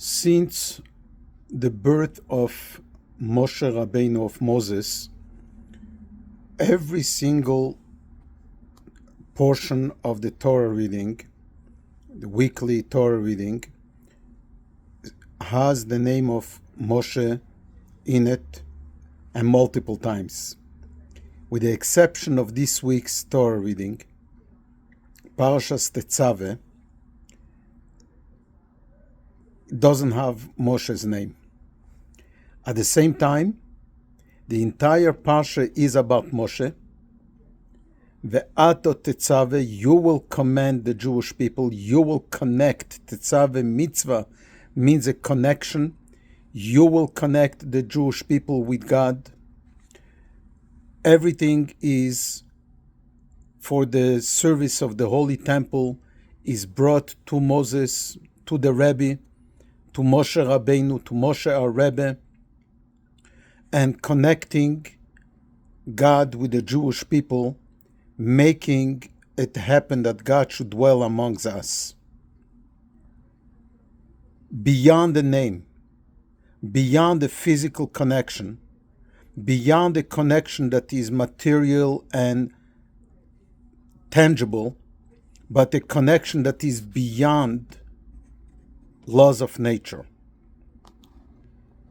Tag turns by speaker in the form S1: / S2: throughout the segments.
S1: Since the birth of Moshe Rabbeinu, of Moses, every single portion of the Torah reading, the weekly Torah reading, has the name of Moshe in it, and multiple times. With the exception of this week's Torah reading, Parashas Tetzaveh doesn't have Moshe's name. At the same time, the entire Parsha is about Moshe. Ve'ato Tetzaveh, you will command the Jewish people, you will connect. Tetzaveh mitzvah means a connection. You will connect the Jewish people with God. Everything is for the service of the Holy Temple, is brought to Moses, to the Rabbi, to Moshe Rabbeinu, to Moshe our Rebbe, and connecting God with the Jewish people, making it happen that God should dwell amongst us. Beyond the name, beyond the physical connection, beyond the connection that is material and tangible, but a connection that is beyond laws of nature.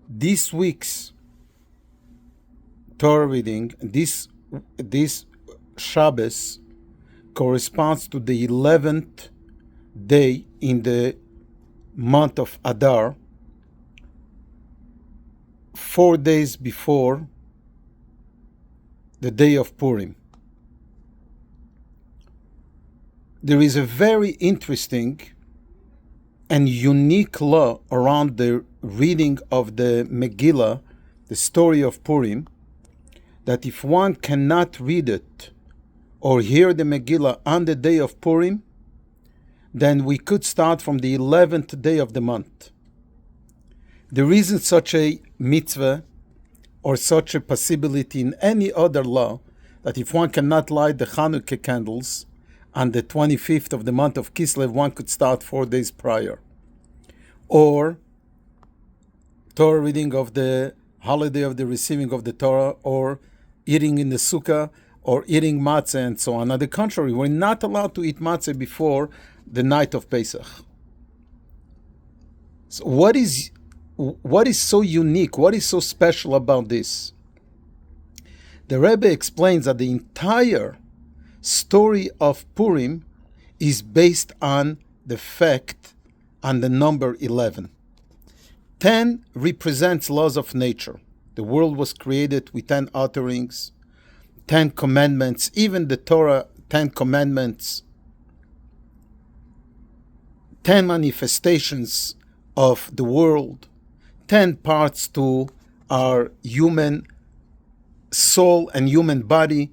S1: This week's Torah reading, this Shabbos, corresponds to the 11th day in the month of Adar, 4 days before the day of Purim. There is a very interesting and unique law around the reading of the Megillah, the story of Purim, that if one cannot read it or hear the Megillah on the day of Purim, then we could start from the 11th day of the month. There isn't such a mitzvah or such a possibility in any other law that if one cannot light the Hanukkah candles on the 25th of the month of Kislev, one could start 4 days prior. Or Torah reading of the holiday of the receiving of the Torah, or eating in the sukkah, or eating matzah, and so on. On the contrary, we're not allowed to eat matzah before the night of Pesach. So what is so unique? What is so special about this? The Rebbe explains that the entire story of Purim is based on the fact, on the number 11. 10 represents laws of nature. The world was created with 10 utterings, 10 commandments, even the Torah, 10 commandments, 10 manifestations of the world, 10 parts to our human soul and human body,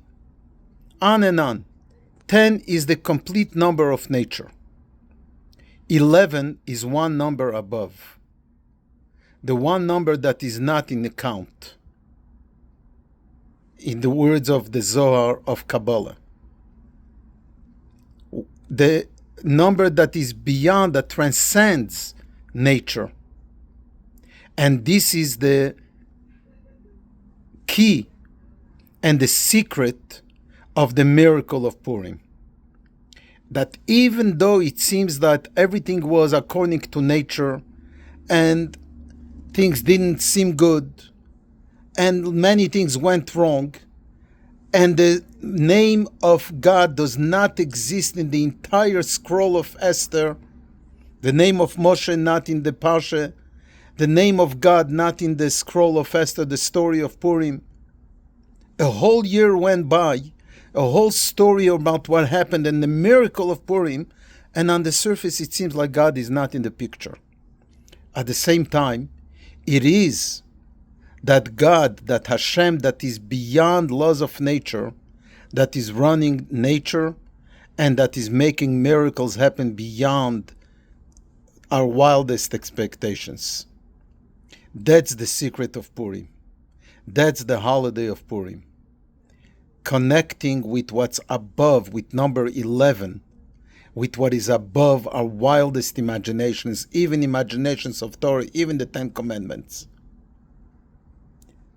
S1: on and on. 10 is the complete number of nature. 11 is one number above. The one number that is not in the count. In the words of the Zohar of Kabbalah. The number that is beyond, that transcends nature. And this is the key and the secret of the miracle of Purim. That even though it seems that everything was according to nature and things didn't seem good and many things went wrong, and the name of God does not exist in the entire scroll of Esther, the name of Moshe not in the Parsha, the name of God not in the scroll of Esther, the story of Purim. A whole year went by, a whole story about what happened and the miracle of Purim, and on the surface it seems like God is not in the picture. At the same time, it is that God, that Hashem, that is beyond laws of nature, that is running nature, and that is making miracles happen beyond our wildest expectations. That's the secret of Purim. That's the holiday of Purim. Connecting with what's above, with number 11, with what is above our wildest imaginations, even imaginations of Torah, even the Ten Commandments.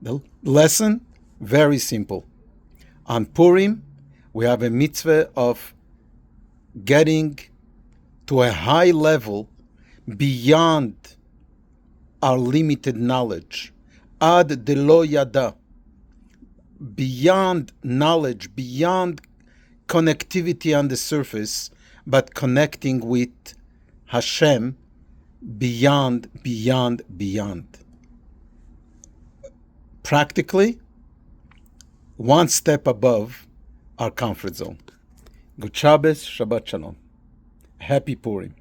S1: The lesson, very simple. On Purim, we have a mitzvah of getting to a high level beyond our limited knowledge. Ad delo yada. Beyond knowledge, beyond connectivity on the surface, but connecting with Hashem beyond. Practically, one step above our comfort zone. Good Shabbos, Shabbat Shalom. Happy Purim.